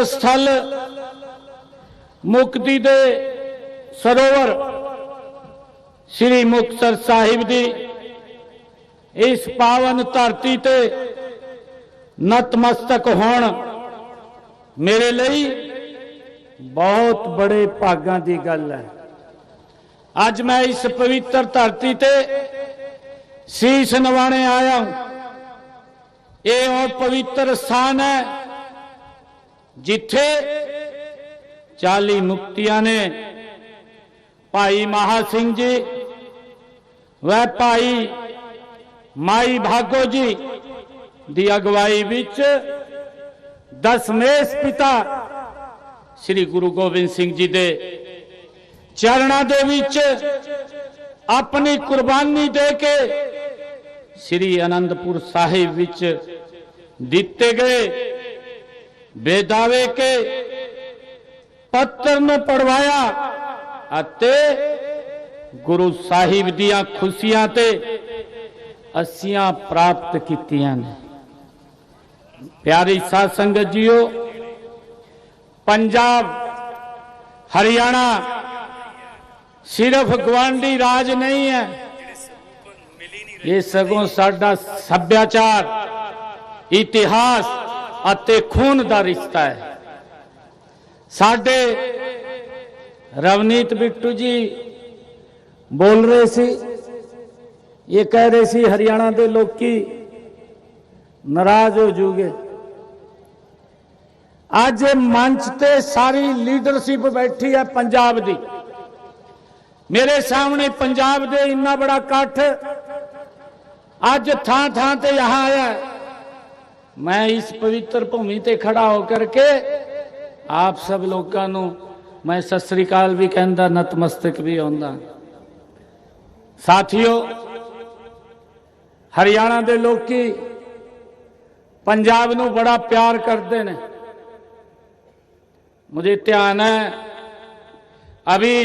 स्थल मुक्ति दे सरोवर श्री मुक्तसर साहिब दी इस पावन धरती ते नतमस्तक होण मेरे लिए बहुत बड़े भागां दी गल है। अज मैं इस पवित्र धरती ते शीश नवाने आया हूं। ये और पवित्र स्थान है जिथे 40 मुक्तियां ने भाई महा सिंह जी व भाई माई भागो जी दी अगवाई विच दसमेश पिता श्री गुरु गोबिंद सिंह जी दे चरणों दे विच अपनी कुर्बानी दे के श्री आनंदपुर साहिब विच दिते गए बेदावे के पत्र में पढ़वाया अते गुरु साहिब दियां खुशियां ते असियां प्राप्त कीतियां ने। प्यारी साध संगत जीओ, पंजाब हरियाणा सिर्फ गवांडी राज नहीं है, ये सगों साडा सभ्याचार इतिहास अते खून दा रिश्ता है। साडे रवनीत बिट्टू जी बोल रहे सी, ये कह रहे सी हरियाणा दे लोकी नाराज हो जूगे। आज मंच ते सारी लीडरशिप बैठी है पंजाब दी। मेरे सामने पंजाब दे इन्ना बड़ा इकट्ठ आज थां थां ते यहां आया। मैं इस पवित्र भूमि ते खड़ा होकर के आप सब लोगों को मैं सत श्री अकाल भी कहंदा, नतमस्तक भी होंदा। साथियों, हरियाणा दे लोकी पंजाब नूं बड़ा प्यार करते हैं। मुझे ध्यान है अभी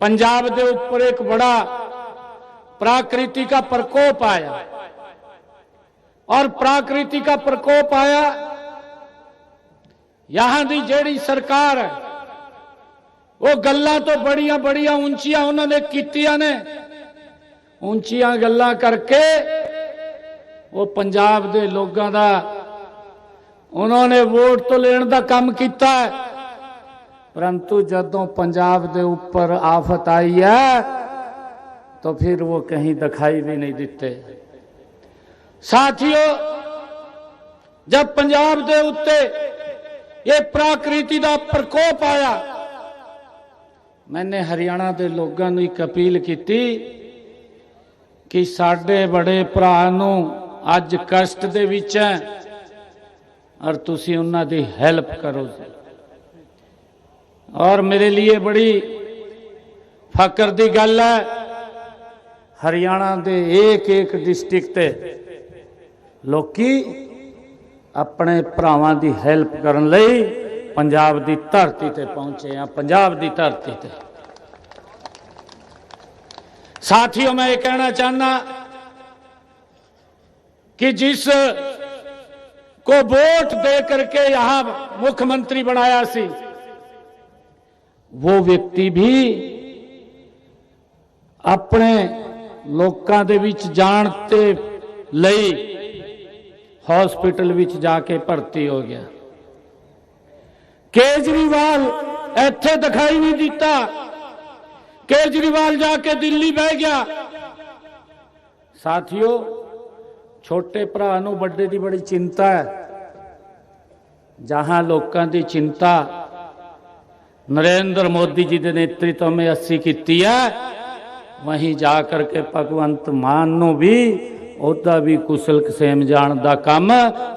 पंजाब के ऊपर एक बड़ा प्रकृति का प्रकोप आया और प्रकृति का प्रकोप आया। यहां की जेड़ी सरकार है वो गल्लां तो बड़िया बड़िया ऊंचियां उन्होंने कीतियां ने। ऊंचियां गल्लां करके वो पंजाब के लोगों का उन्होंने वोट तो लेने का काम किया है, परंतु जदों पंजाब के ऊपर आफत आई है तो फिर वो कहीं दिखाई भी नहीं देते। साथियों, जब पंजाब के उत्ते ये प्रकृति का प्रकोप आया, मैंने हरियाणा के लोगों को एक अपील की कि साडे बड़े भरा नूं अज कष्ट दे विच है और तुसी उन्हां दी हेल्प करो। और मेरे लिए बड़ी फकर दी गल है, हरियाणा दे एक एक डिस्ट्रिक्ट ते लोकी अपने भरावां दी हेल्प करन लई पंजाब दी धरती ते पहुंचे हैं। पंजाब दी धरती ते साथियों, मैं ये कहना चाहना कि जिस को वोट दे करके यहां मुख्यमंत्री बनाया सी, वो व्यक्ति भी अपने लोकां दे विच जाण ते लई हॉस्पिटल विच जाके भर्ती हो गया। केजरीवाल इत्थे दिखाई नहीं दिता, केजरीवाल जाके दिल्ली बह गया। साथियों, छोटे भरा नूं बड़े दी बड़ी चिंता है। जहां लोकां दी चिंता नरेंद्र मोदी जी के नेतृत्व में असी की है, वहीं जाकर के भगवंत मान नूं भी ओदा भी कुशल कसेम जाण दा काम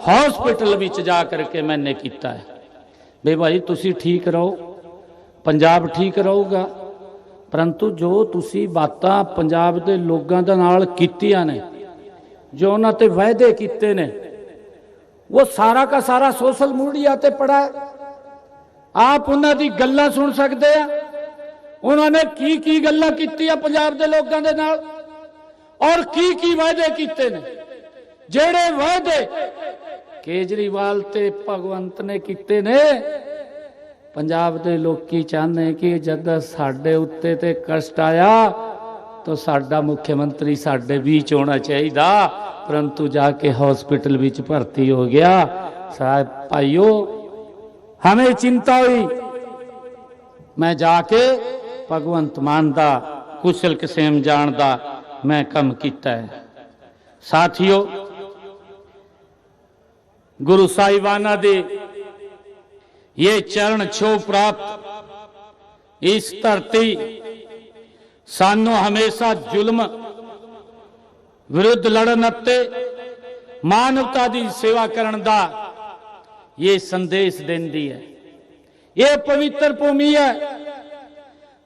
हॉस्पिटल विच जाकर के मैंने किया है। बे भाई तुसी ठीक रहो, पंजाब ठीक रहूगा, परंतु जो तुसी बातां पंजाब के लोगों दे नाल कीतियां ने, जो उन्होंने ते वायदे किए ने, वो सारा का सारा सोशल मीडिया ते पड़ा है। आप उन्हों की गल्लां सुन सकते हैं, उन्होंने की गल्लां कीती है पंजाब के लोगों के नाल और की वायदे किए ने। जेड़े वायदे केजरीवाल ते भगवंत ने कीते ने। पंजाब दे लोकी चाहते कि जद साडे उत्ते ते कष्ट आया तो साडा मुख्यमंत्री साडे बीच होना चाहिए, परंतु जाके हॉस्पिटल विच भर्ती हो गया। साहब भाइयों, हमें चिंता हुई, मैं जाके भगवंत मान दा कुशल कसेम जान दा मैं कम किया है। साथियों, गुरु साहिबाना दे ये चरण छो प्राप्त इस धरती सानू हमेशा जुल्म विरुद्ध लड़न ते मानवता की सेवा करन दा ये संदेश देंदी है। ये पवित्र भूमि है।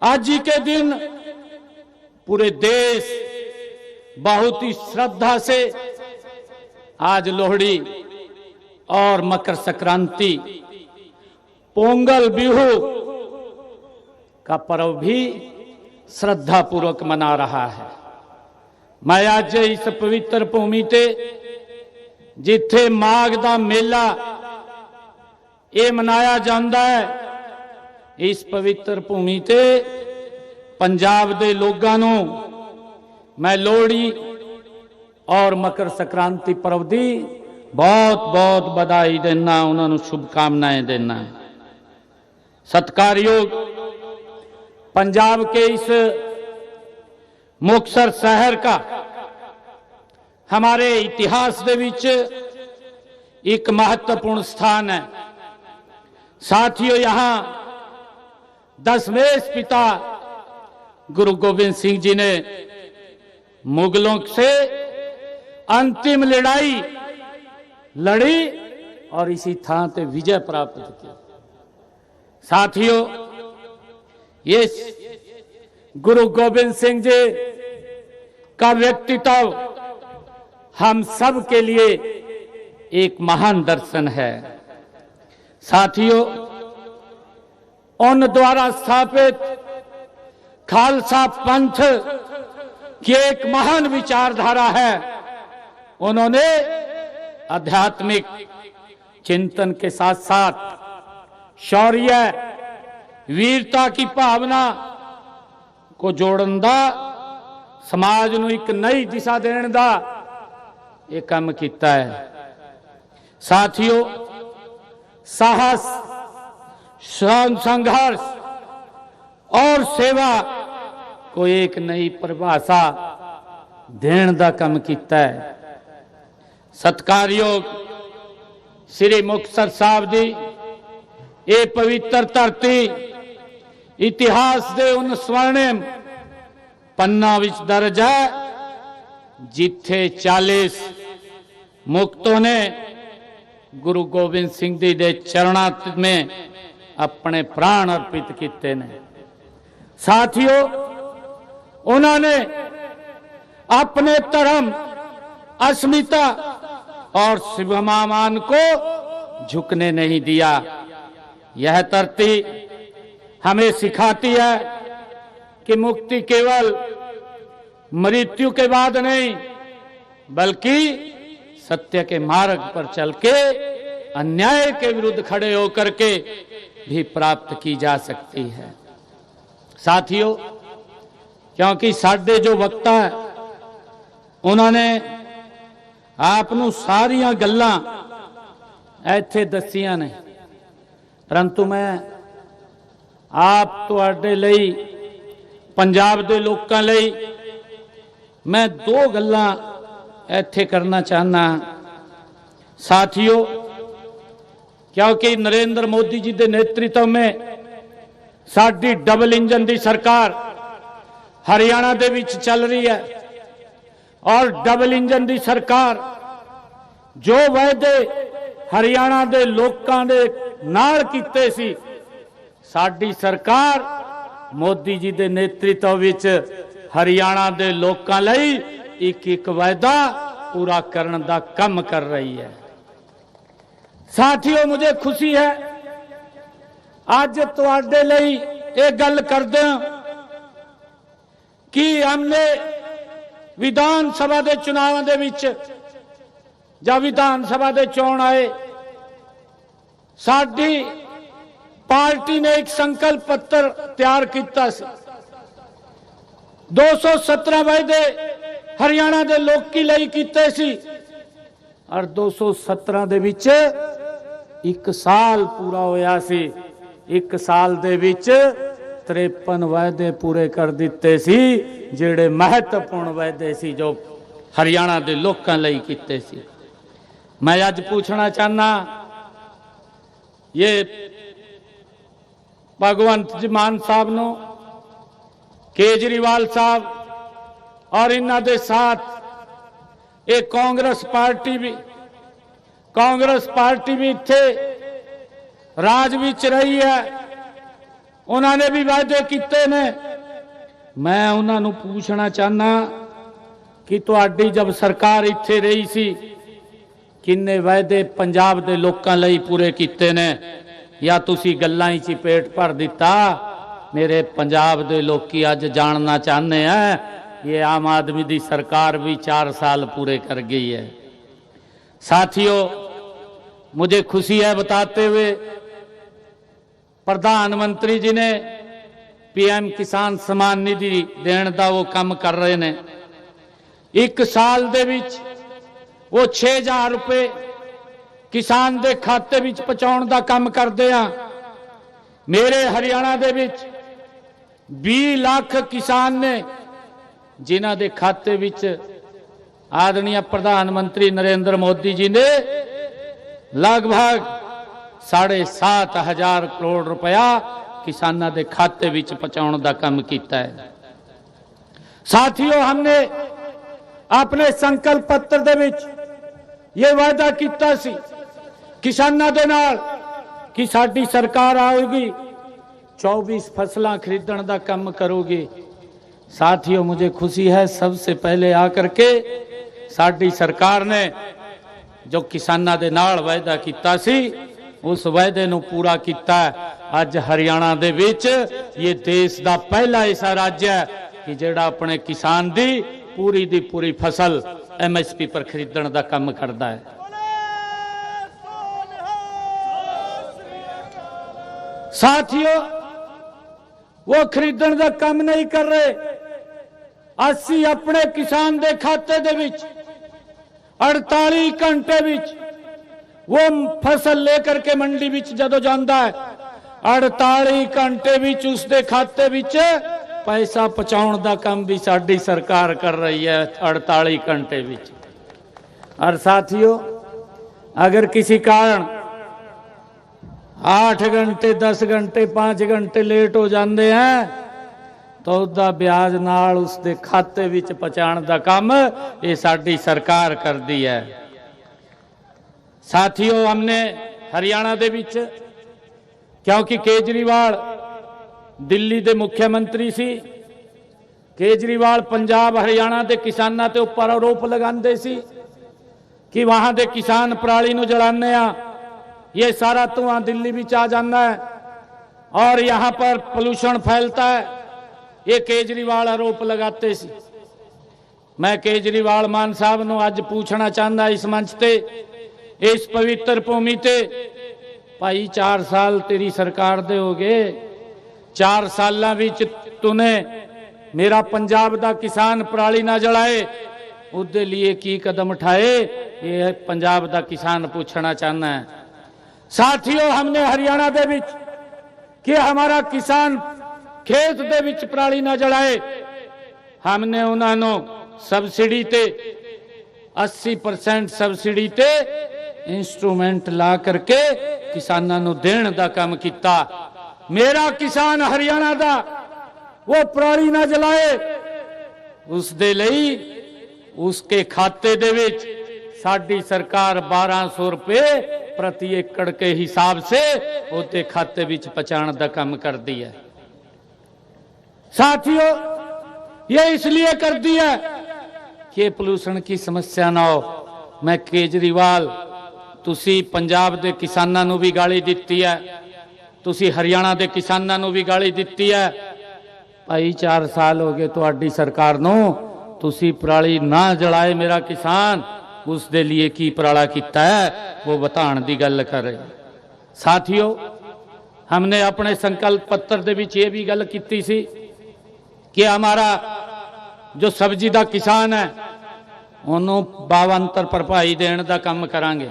आज ही के दिन पूरे देश बहुत ही श्रद्धा से आज लोहड़ी और मकर संक्रांति, पोंगल, बिहू का पर्व भी श्रद्धा पूर्वक मना रहा है। मैं आज इस पवित्र भूमि ते जिथे माघ दा मेला ये मनाया जाता है, इस पवित्र भूमि ते पंजाब दे लोगां नूं मैं लोहड़ी और मकर संक्रांति पर्व दी बहुत बहुत बधाई देना, उन्होंने शुभकामनाएं देना। सत्कारयोग पंजाब के इस मुक्तसर शहर का हमारे इतिहास दे विच एक महत्वपूर्ण स्थान है। साथियों, यहाँ दशमेश पिता गुरु गोविंद सिंह जी ने मुगलों से अंतिम लड़ाई लड़ी और इसी थां ते विजय प्राप्त की। साथियों, ये गुरु गोविंद सिंह जी का व्यक्तित्व हम सब के लिए एक महान दर्शन है। साथियों, उन द्वारा स्थापित खालसा पंथ की एक महान विचारधारा है। उन्होंने आध्यात्मिक चिंतन के साथ साथ शौर्य, वीरता की भावना को जोड़न दा, समाज नूं एक नई दिशा देने दा ये काम किया है। साथियों, साहस, संघर्ष और सेवा को एक नई परिभाषा देने दा काम किया है। सत्कारयोग श्री मुक्तसर साहब दी ये पवित्र धरती इतिहास दे उन स्वर्णिम पन्ना विच दर्ज है जिथे 40 मुक्तों ने गुरु गोविंद सिंह जी दे चरणों में अपने प्राण अर्पित किए ने। साथियों, उन्होंने अपने धर्म, अस्मिता और स्वाभिमान को झुकने नहीं दिया। यह धरती हमें सिखाती है कि मुक्ति केवल मृत्यु के बाद नहीं, बल्कि सत्य के मार्ग पर चल के अन्याय के विरुद्ध खड़े होकर के भी प्राप्त की जा सकती है। साथियों, क्योंकि साडे जो वक्ता है उन्होंने आपनों सारिया गल्लां इत्थे दसियां ने, परंतु मैं आप तुहाडे लई, पंजाब दे लोकां लई मैं 2 गल्लां इत्थे करना चाहना। साथियों, क्योंकि नरेंद्र मोदी जी के नेतृत्व में साडी डबल इंजन की सरकार हरियाणा दे विच चल रही है और डबल इंजन की सरकार जो वायदे हरियाणा दे लोकां दे नाल कीते सी, साडी सरकार मोदी जी के नेतृत्व विच हरियाणा दे लोकां लई एक एक वायदा पूरा करने का काम कर रही है। साथियों, मुझे खुशी है आज तुहाडे लई ये गल करदे कि हमने विधान सभा के चुनाव दे विच जब विधानसभा के चोण आए, साडी पार्टी ने एक संकल्प पत्र तैयार किया। 217 वायदे हरियाणा के लोकी लई कीते सी और 217 दे विच एक साल पूरा होया सी। एक साल दे विच 53 वायदे पूरे कर दिते सी, जेड़े महत्वपूर्ण वायदे सी जो हरियाणा के लोकां लई कीते सी। मैं अज पूछना चाहना, ये भगवंत मान साहब नो, केजरीवाल साहब और इन्हां दे साथ एक कांग्रेस पार्टी भी इत्थे राज विच रही है, उन्होंने भी वायदे किते ने। मैं उन्होंने पूछना चाहना कि तुहाडी जब सरकार इत्थे रही सी, किन्ने वायदे पंजाब दे लोकां लई पूरे किते ने, या तुसी गल्लां ही पेट भर दिता? मेरे पंजाब दे लोकी अज जानना चाहते हैं, ये आम आदमी दी सरकार भी 4 साल पूरे कर गई है। साथियों, मुझे खुशी है बताते हुए, प्रधानमंत्री जी ने पीएम किसान सम्मान निधि देने का वो काम कर रहे ने। एक साल दे विच वो 6000 रुपए किसान दे खाते विच पहुंचाउण दा काम करदे आ। मेरे हरियाणा दे विच 20 लाख किसान ने जिन्हां दे खाते विच आदरणीय प्रधानमंत्री नरेंद्र मोदी जी ने लगभग 7,500 करोड़ रुपया किसानों के खाते विच पहुंचाने का काम किया है। साथियों, हमने अपने संकल्प पत्र दे विच ये वायदा किया सी किसानों के नाल कि साडी सरकार आएगी 24 फसलां खरीदण का काम करोगी। साथियों, मुझे खुशी है, सबसे पहले आकर के साडी सरकार ने जो किसानों के नाल वायदा किया सी, उस वायदे नूं पूरा किया। अज हरियाणा दे विच ये देश का पहला ऐसा राज्य है कि जिहड़ा अपने किसान दी पूरी फसल MSP पर खरीदण का काम करता है। साथियों, वो खरीदण का काम नहीं कर रहे। असी अपने किसान दे खाते दे विच 48 घंटे विच वो फसल लेकर के मंडी विच जदों जांदा है, 48 घंटे विच उसदे खाते विच पैसा पहुंचाउण दा काम भी साडी सरकार कर रही है 48 घंटे विच। और साथियों, अगर किसी कारण 8 घंटे 10 घंटे 5 घंटे लेट हो जाते हैं तो उसका ब्याज नाल उसके खाते विच पहुंचाण दा काम ये साडी सरकार करती है। साथियों, हमने हरियाणा दे विच, क्योंकि केजरीवाल दिल्ली दे मुख्यमंत्री सी, केजरीवाल पंजाब हरियाणा के किसानों के उपर आरोप लगाते सी कि वहां दे किसान पराली नूं जलाने आ, ये सारा धुआं दिल्ली विच आ जाता है और यहाँ पर पोल्यूशन फैलता है। ये केजरीवाल आरोप लगाते सी। मैं केजरीवाल मान साहब नूं अज पूछना चाहता इस मंच ते, इस पवित्र भूमि ते, भाई 4 साल तेरी सरकार दे हो गए, 4 सालां विच तूने मेरा पंजाब दा किसान पराली ना जलाए, उसदे लिए की कदम उठाए? ये पंजाब दा किसान पूछना चाहना है। साथियों, हमने हरियाणा दे विच कि हमारा किसान खेत दे विच पराली ना जलाए, हमने उन्होंने सबसिडी ते 80% सबसिडी ते इंस्ट्रूमेंट ला करके किसानों नूं देण दा काम किया। मेरा किसान हरियाणा दा वो पराली ना जलाए, उस दे लई उसके खाते दे विच साडी सरकार 1200 रुपए प्रति एकड़ के हिसाब से उसके खाते विच पहुंचाण दा काम करती है। साथियों, ये इसलिए करती है कि पोल्यूशन की समस्या ना हो। मैं केजरीवाल, तुसी पंजाब के किसानों नूं भी गाली दिती है, तुसी हरियाणा के किसानों नूं भी गाली दिती है। भाई 4 साल हो गए तुहाडी सरकार नूं, तुसी पराली ना जलाए मेरा किसान, उस दे लिए की उपराला किया है वो बताने की गल कर रहे। साथियों, हमने अपने संकल्प पत्र दे विच ये भी गल की सी कि हमारा जो सब्जी का किसान है उन्होंने बावंतर भरपाई देने का काम करांगे।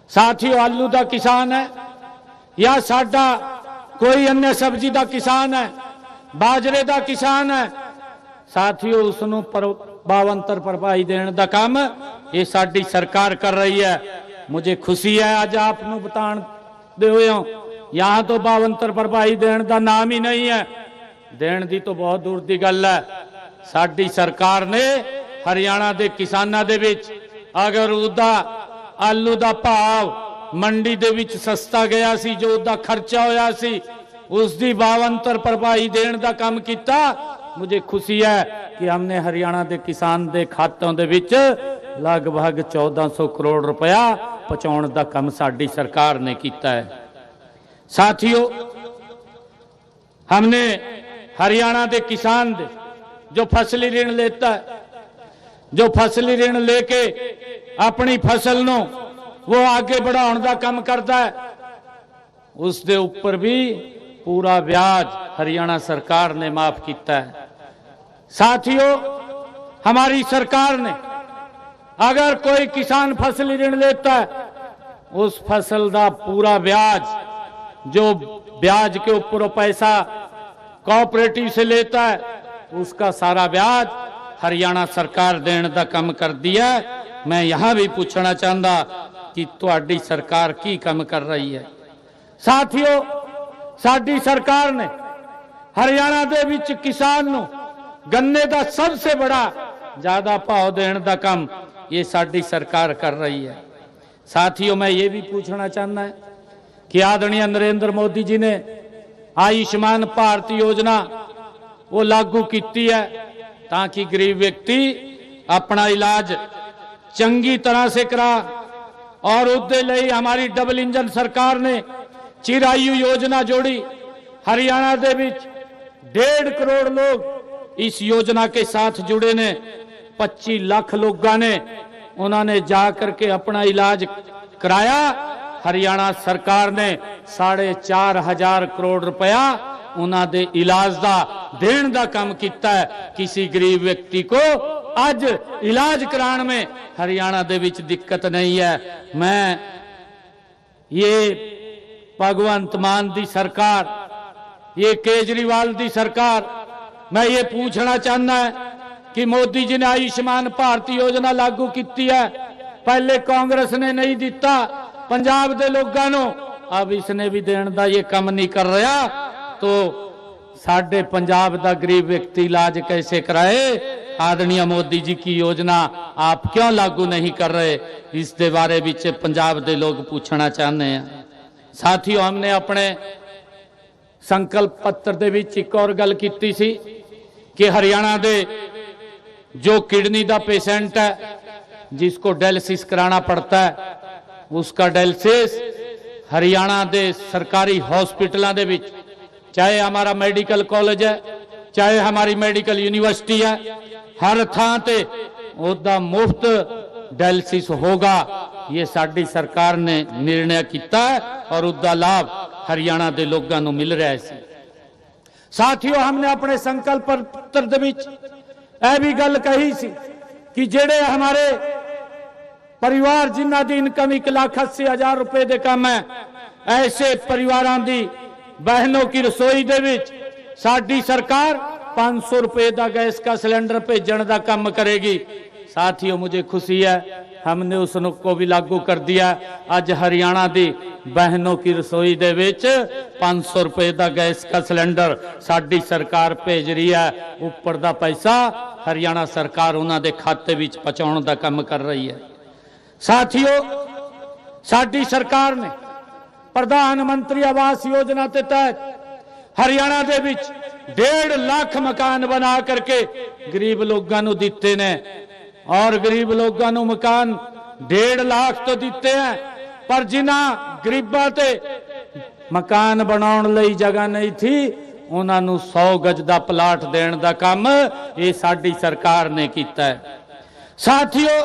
साथियों, आलू का किसान है या साडा कोई अन्य सब्जी का किसान है, बाजरे का किसान है, साथियों उसनों बावंतर भरपाई देने का काम ये साडी सरकार कर रही है। मुझे खुशी है आज आपको बतान दे हुए हो, यहाँ तो बावंतर भरपाई देने का नाम ही नहीं है। देने की तो बहुत दूर की गल है। साडी सरकार ने हरियाणा के किसानों दे विच अगर उदा आलू का भाव मंडी दे विच सस्ता गया सी, जो उदा खर्चा होया सी उसकी बावंतर भरपाई देने का काम किया। मुझे खुशी है कि हमने हरियाणा के किसान के खातों दे विच लगभग 1400 करोड़ रुपया पहुंचाने का काम साडी सरकार ने किया है। साथियों, हमने हरियाणा के किसान दे जो फसली ऋण लेता है, जो फसली ऋण लेके अपनी फसल नो वो आगे बढ़ाने का काम करता है, उस दे ऊपर भी पूरा ब्याज हरियाणा सरकार ने माफ किया है। साथियों, हमारी सरकार ने अगर कोई किसान फसली ऋण लेता है उस फसल का पूरा ब्याज, जो ब्याज के ऊपर पैसा कोऑपरेटिव से लेता है उसका सारा ब्याज हरियाणा सरकार देने का काम कर दिया। मैं यहां भी पूछना चाहता कि तुहाडी सरकार की काम कर रही है। साथियों, साडी सरकार ने हरियाणा दे विच किसान नूं गन्ने का सबसे बड़ा ज्यादा भाव देने का काम ये साडी सरकार कर रही है। साथियों, मैं ये भी पूछना चाहता है कि आदरणीय नरेंद्र मोदी जी ने आयुष्मान भारत योजना वो लागू की है ताकि गरीब व्यक्ति अपना इलाज चंगी तरह से करा, और उसके लिए हमारी डबल इंजन सरकार ने चिरायु योजना जोड़ी। हरियाणा दे विच 1.5 करोड़ लोग इस योजना के साथ जुड़े ने। 25 लाख लोगों ने उन्होंने जाकर के अपना इलाज कराया। हरियाणा सरकार ने 4,500 करोड़ रुपया उन्होंने इलाज का देने का काम किया है। किसी गरीब व्यक्ति को आज इलाज कराने में हरियाणा दे विच दिक्कत नहीं है। मैं ये भगवंत मान दी सरकार, ये केजरीवाल दी सरकार, मैं ये पूछना चाहना है कि मोदी जी ने आयुष्मान भारत योजना लागू की है, पहले कांग्रेस ने नहीं दिता पंजाब के लोगों को, अब इसने भी देने का ये काम नहीं कर रहा, तो साडे पंजाब का गरीब व्यक्ति इलाज कैसे कराए? आदरणीय मोदी जी की योजना आप क्यों लागू नहीं कर रहे? इसके बारे में पंजाब के लोग पूछना चाहते हैं। साथियों, हमने अपने संकल्प पत्र दे विच एक और गल की सी कि हरियाणा दे जो किडनी का पेशेंट है जिसको डायलिसिस कराना पड़ता है, उसका डायलिसिस हरियाणा दे सरकारी हॉस्पिटलों दे विच, चाहे हमारा मेडिकल कॉलेज है, चाहे हमारी मेडिकल यूनिवर्सिटी है, हर थां ते ओदा मुफ्त डायलिसिस होगा। ये साडी सरकार ने निर्णय किया है और उसका लाभ हरियाणा के लोगों को मिल रहा है। साथियों, हमने अपने संकल्प पत्र दे विच यह भी गल कही सी कि जेड़े हमारे परिवार जिन्हां दी इनकम 1,80,000 रुपए दे कम है, ऐसे परिवारों की बहनों की रसोई दे विच साडी सरकार 500 रुपए का गैस का सिलेंडर भेजने का काम करेगी। साथियों, मुझे खुशी है हमने उसको भी लागू कर दिया। आज हरियाणा की बहनों की रसोई दे विच 500 रुपए का गैस का सिलेंडर साडी सरकार भेज रही है। ऊपर का पैसा हरियाणा सरकार उन्होंने खाते विच पहुंचाने का काम कर रही है। साथियों, साडी सरकार ने प्रधानमंत्री आवास योजना के तहत हरियाणा दे विच 1.5 लाख मकान बना करके गरीब लोगों को दिते ने, और गरीब लोगों को मकान 1.5 लाख तो दिते हैं, पर जिन्हां गरीबां ते मकान बनाने लई जगह नहीं थी उन्होंने 100 गज का प्लाट देने का काम ये साडी सरकार ने किया है। साथियों,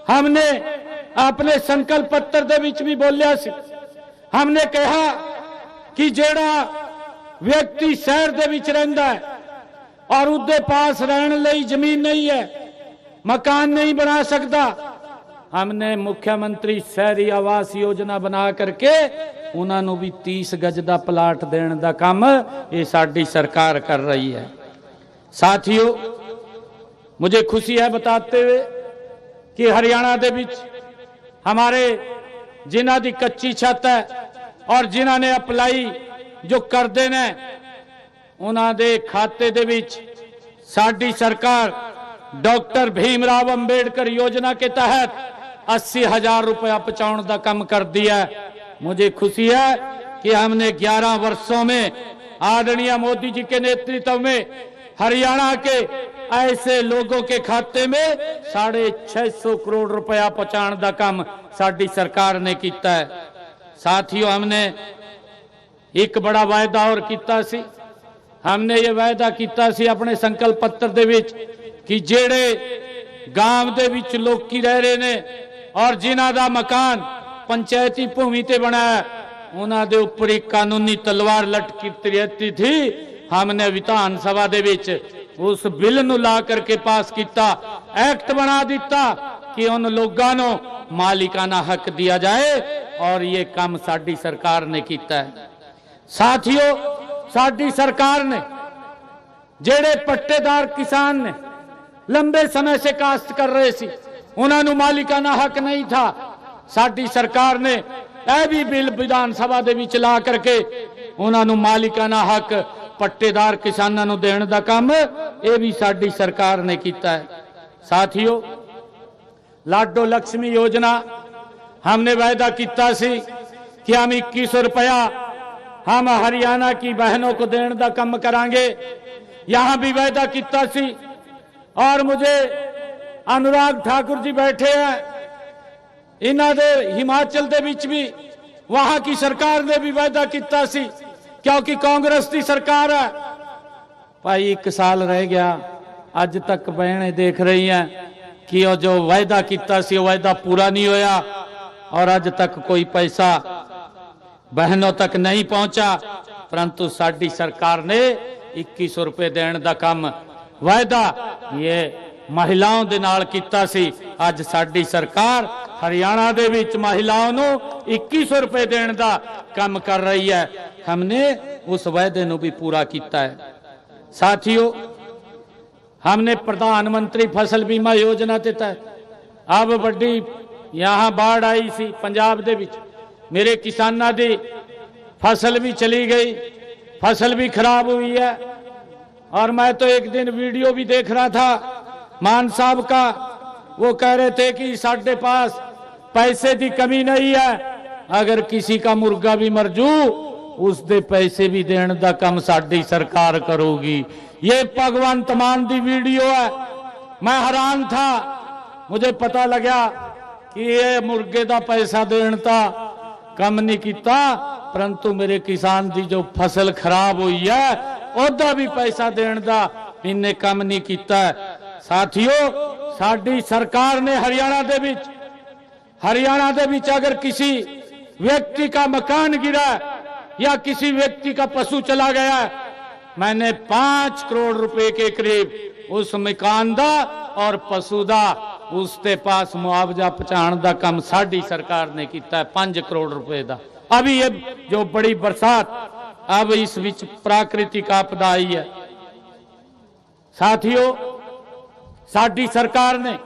हमने अपने संकल्प पत्र दे विच भी बोलिया सी। हमने कहा कि जेड़ा व्यक्ति शहर दे विच रहिंदा है और उसके पास रहने लई जमीन नहीं है, मकान नहीं बना सकता, हमने मुख्यमंत्री शहरी आवास योजना बना करके उन्होंने भी 30 गज का प्लाट देने का काम ये साडी सरकार कर रही है। साथियों, मुझे खुशी है बताते हुए कि हरियाणा दे विच हमारे जिन्हां दी कच्ची छत है और जिन्हां ने अप्लाई जो करते ने उन्हां दे खाते दे विच साडी सरकार डॉक्टर भीमराव अंबेडकर योजना के तहत 80,000 रुपया पहुंचाने का काम कर दिया। मुझे खुशी है कि हमने 11 वर्षों में आदरणीय मोदी जी के नेतृत्व में हरियाणा के ऐसे लोगों के खाते में 650 करोड़ रुपया पहुंचाने का काम साडी सरकार ने किया है। साथियों, हमने एक बड़ा वायदा और किया सी। हमने ये वायदा किया सी अपने संकल्प पत्र दे विच कि जेड़े गांव दे विच लोकी रह रहे ने और जिन्हां दा मकान पंचायती भूमि ते बना है उन्हां दे उपर एक कानूनी तलवार लटकी रहती थी। हमने विधान सभा दे विच उस बिल नूं ला करके पास किया, एक्ट बना दिता कि उन लोगों को मालिकाना हक दिया जाए और ये काम साडी सरकार ने किया है। साथियों, साडी सरकार ने जेड़े पट्टेदार किसान ने लंबे समय से काश्त कर रहे सी उन्होंने मालिकाना हक नहीं था, साडी सरकार ने यह भी बिल विधान सभा दे विच ला करके उन्होंने मालिकाना हक पट्टेदार किसानों को देने का काम ये भी साडी सरकार ने किया है। साथियों, लाडो लक्ष्मी योजना हमने वायदा किया सी कि हम 2100 रुपया हम हरियाणा की बहनों को देने का काम करांगे, यहां भी वायदा किया सी। और मुझे अनुराग ठाकुर जी बैठे हैं, इन्हां दे हिमाचल दे विच भी वहां की सरकार ने भी वायदा किया सी, क्योंकि कांग्रेस की सरकार है। भाई 1 साल रह गया, अज तक बहनें देख रही हैं कि जो वायदा किया सी वायदा पूरा नहीं होया और अज तक कोई पैसा बहनों तक नहीं पहुंचा। परंतु साडी सरकार ने 2100 रुपए देने का काम वायदा ये महिलाओं दे नाल कीता सी। अज साडी सरकार हरियाणा दे विच महिलाओं नूं 2100 रुपए देने का काम कर रही है। हमने उस वायदे नूं भी पूरा किया है। साथियों, हमने प्रधानमंत्री फसल बीमा योजना के तहत अब बड़ी यहाँ बाढ़ आई सी पंजाब दे विच, मेरे किसानां दी फसल भी चली गई, फसल भी खराब हुई है। और मैं तो एक दिन वीडियो भी देख रहा था मान साहब का, वो कह रहे थे कि साढ़े पास पैसे की कमी नहीं है, अगर किसी का मुर्गा भी मर जू उसके पैसे भी देने का काम साडी सरकार करोगी। ये भगवंत मान की वीडियो है। मैं हैरान था, मुझे पता लगा कि ये मुर्गे का पैसा देने का कम नहीं किया, परंतु मेरे किसान की जो फसल खराब हुई है ओदा भी पैसा देने का इन्हें कम नहीं किया। साथियों, साडी सरकार ने हरियाणा दे विच अगर किसी व्यक्ति का मकान गिरा या किसी व्यक्ति का पशु चला गया, मैंने 5 करोड़ रुपए के करीब उस मकान दा और पशु दा उसके पास मुआवजा पहुंचाने का काम साडी सरकार ने किया है 5 करोड़ रुपए का। अभी ये जो बड़ी बरसात अब इस विच प्राकृतिक आपदा आई है। साथियों, साडी सरकार ने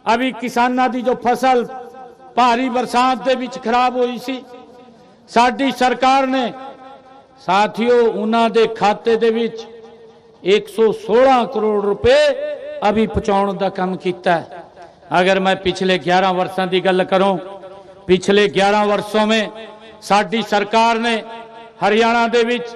अभी किसानां दी जो फसल भारी बरसात दे विच खराब हुई सी, साडी सरकार ने साथियों उन्हां दे खाते दे विच 116 करोड़ रुपए अभी पहुंचाने का काम किया है। अगर मैं पिछले 11 वर्षों की गल करूं, पिछले 11 वर्षों में साडी सरकार ने हरियाणा दे विच